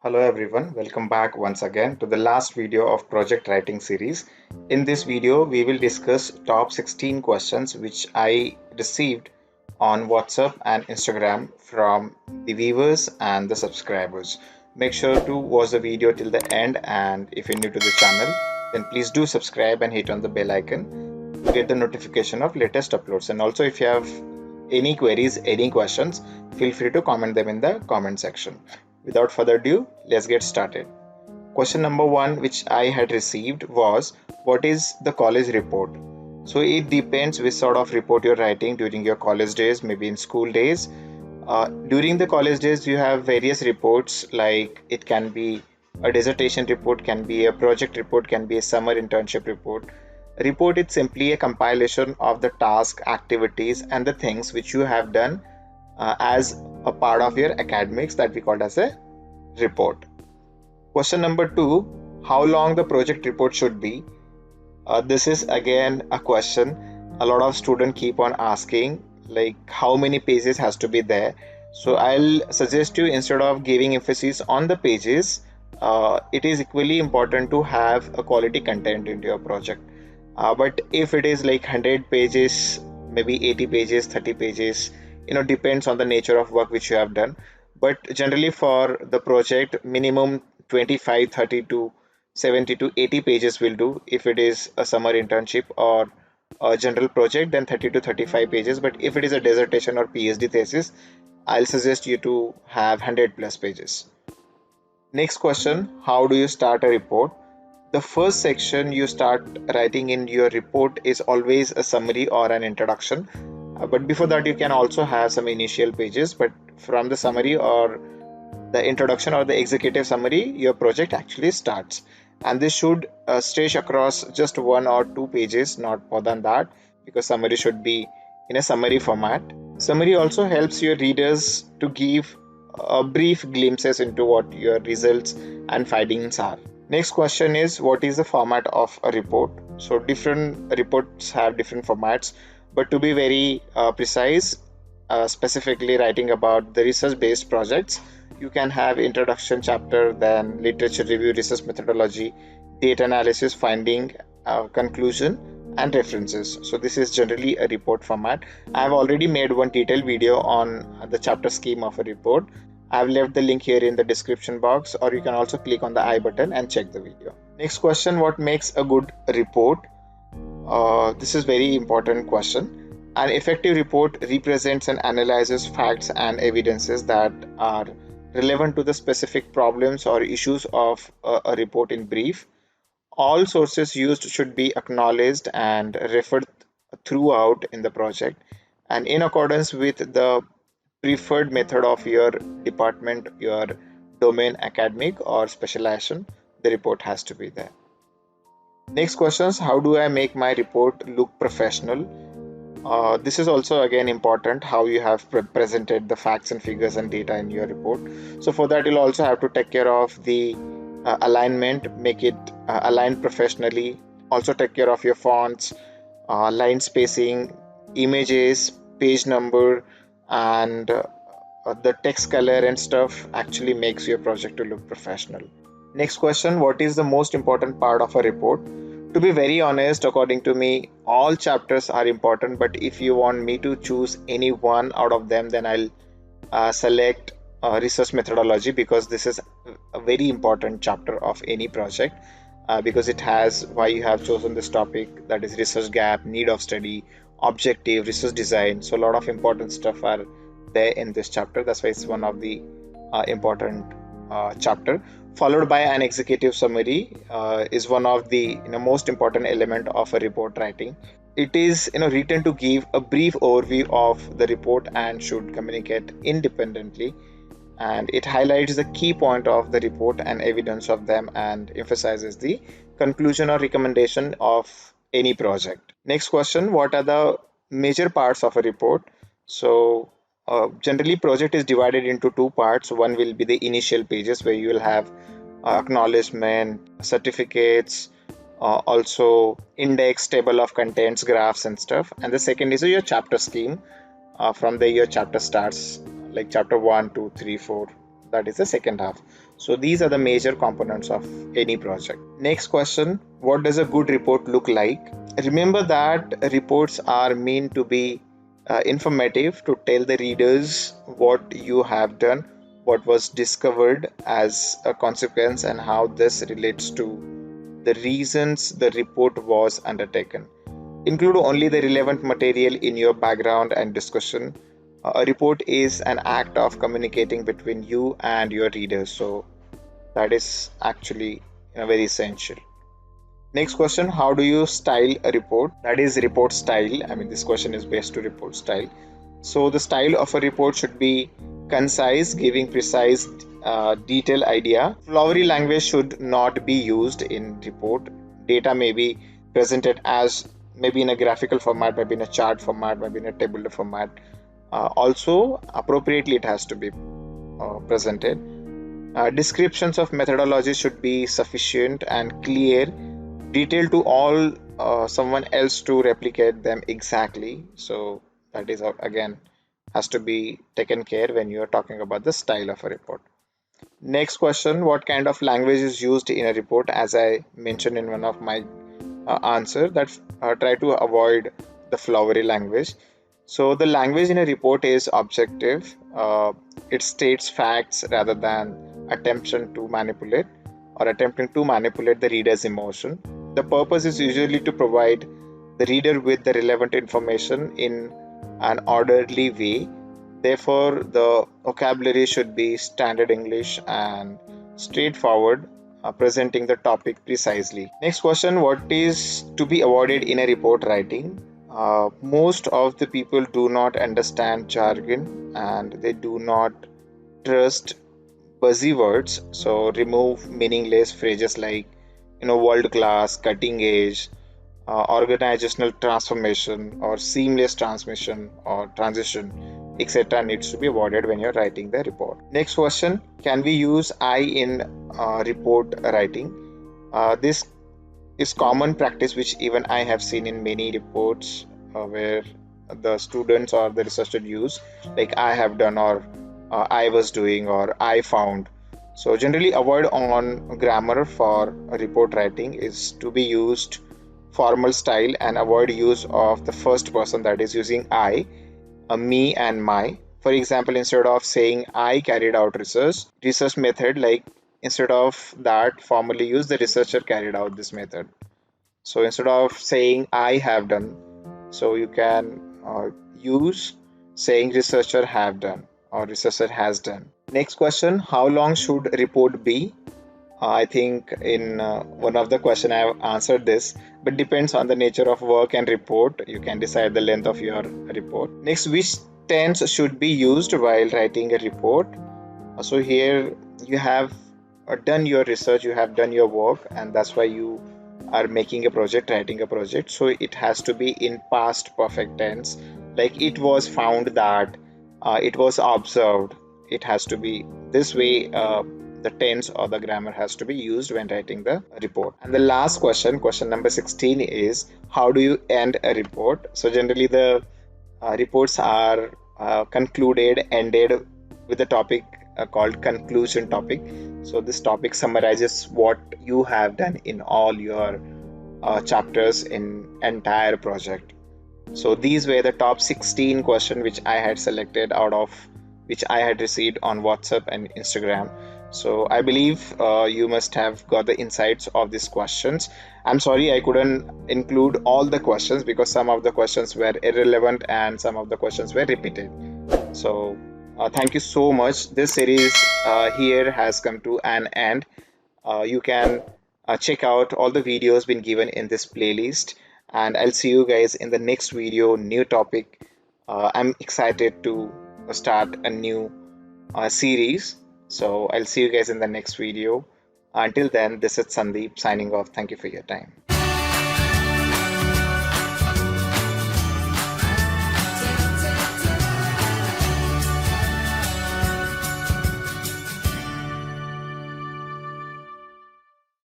Hello everyone, welcome back once again to the last video of project writing series. In this video, we will discuss top 16 questions which I received on WhatsApp and Instagram from the viewers and the subscribers. Make sure to watch the video till the end, and if you're new to the channel, then please do subscribe and hit on the bell icon to get the notification of latest uploads. And also if you have any queries, any questions, feel free to comment them in the comment section. Without further ado, let's get started. Question number one, which I had received, was what is the college report? So it depends which sort of report you're writing during your college days, maybe in school days. During the college days, you have various reports, like it can be a dissertation report, can be a project report, can be a summer internship report. A report is simply a compilation of the task, activities, and the things which you have done as a part of your academics, that we call as a report. Question number two, how long the project report should be? This is again a question a lot of students keep on asking, like how many pages has to be there. So I'll suggest you, instead of giving emphasis on the pages, it is equally important to have a quality content into your project. But if it is like 100 pages, maybe 80 pages, 30 pages, depends on the nature of work which you have done. But generally for the project, minimum 25, 30 to 70 to 80 pages will do. If it is a summer internship or a general project, then 30 to 35 pages. But if it is a dissertation or PhD thesis, I'll suggest you to have 100 plus pages. Next question, how do you start a report? The first section you start writing in your report is always a summary or an introduction. But before that, you can also have some initial pages. But from the summary or the introduction or the executive summary, your project actually starts. And this should stretch across just 1 or 2 pages, not more than that, because summary should be in a summary format. Summary also helps your readers to give a brief glimpses into what your results and findings are. Next question is, what is the format of a report? So different reports have different formats, but to be very precise, specifically writing about the research based projects, you can have introduction chapter, then literature review, research methodology, data analysis, finding, conclusion, and references. So this is generally a report format. I have already made one detailed video on the chapter scheme of a report. I've left the link here in the description box, or you can also click on the I button and check the video. Next question, what makes a good report? This is very important question. An effective report represents and analyzes facts and evidences that are relevant to the specific problems or issues of a report in brief. All sources used should be acknowledged and referred throughout in the project, and in accordance with the preferred method of your department, your domain, academic or specialization, the report has to be there. Next questions, how do I make my report look professional? This is also again important, how you have presented the facts and figures and data in your report. So for that, you'll also have to take care of the alignment, make it aligned professionally. Also take care of your fonts, line spacing, images, page number, and the text color and stuff actually makes your project to look professional. Next question, what is the most important part of a report? To be very honest, according to me, all chapters are important, but if you want me to choose any one out of them, then I'll select research methodology, because this is a very important chapter of any project, because it has why you have chosen this topic, that is research gap, need of study, objective, research design. So a lot of important stuff are there in this chapter. That's why it's one of the important chapter. Followed by an executive summary is one of the most important element of a report writing. It is written to give a brief overview of the report and should communicate independently, and it highlights the key point of the report and evidence of them, and emphasizes the conclusion or recommendation of any project. Next question, what are the major parts of a report? So generally project is divided into two parts. One will be the initial pages, where you will have acknowledgement, certificates, also index, table of contents, graphs and stuff. And the second is your chapter scheme. From there your chapter starts, like chapter 1, 2, 3, 4, that is the second half. So these are the major components of any project. Next question, what does a good report look like? Remember that reports are meant to be informative, to tell the readers what you have done, what was discovered as a consequence, and how this relates to the reasons the report was undertaken. Include only the relevant material in your background and discussion. A report is an act of communicating between you and your readers, so that is actually very essential. Next question, how do you style a report? That is report style. I mean, this question is based to report style. So the style of a report should be concise, giving precise, detailed idea. Flowery language should not be used in report. Data may be presented as maybe in a graphical format, maybe in a chart format, maybe in a tabular format. Also, appropriately it has to be presented. Descriptions of methodology should be sufficient and clear, detailed to all someone else to replicate them exactly. So that is again has to be taken care when you are talking about the style of a report. Next question, what kind of language is used in a report? As I mentioned in one of my answer, that try to avoid the flowery language. So the language in a report is objective. It states facts rather than attempting to manipulate the reader's emotion. The purpose is usually to provide the reader with the relevant information in an orderly way. Therefore, the vocabulary should be standard English and straightforward, presenting the topic precisely. Next question, what is to be avoided in a report writing? Most of the people do not understand jargon and they do not trust buzzy words. So remove meaningless phrases like world class, cutting edge, organizational transformation, or seamless transmission or transition, etc. needs to be avoided when you're writing the report. Next question, can we use I in report writing? This is common practice which even I have seen in many reports where the students or the researcher use, like I have done, or I was doing, or I found. So generally avoid on grammar for report writing is to be used formal style, and avoid use of the first person, that is using I, me and my. For example, instead of saying I carried out research method, like instead of that formally use the researcher carried out this method. So instead of saying I have done, so you can use saying researcher have done or researcher has done. Next question, how long should report be? I think in one of the question I have answered this, but depends on the nature of work and report. You can decide the length of your report. Next, which tense should be used while writing a report? So here you have done your research, you have done your work, and that's why you are making a project, writing a project. So it has to be in past perfect tense, like it was found that, it was observed. It has to be this way. The tense or the grammar has to be used when writing the report. And the last question, question number 16, is how do you end a report? So generally the reports are ended with a topic called conclusion topic. So this topic summarizes what you have done in all your chapters in entire project. So these were the top 16 questions which I had selected out of which I had received on WhatsApp and Instagram. So I believe you must have got the insights of these questions. I'm sorry I couldn't include all the questions because some of the questions were irrelevant and some of the questions were repeated. So thank you so much. This series here has come to an end. You can check out all the videos been given in this playlist, and I'll see you guys in the next video, new topic. I'm excited to start a new series. So I'll see you guys in the next video. Until then, this is Sandeep signing off. Thank you for your time.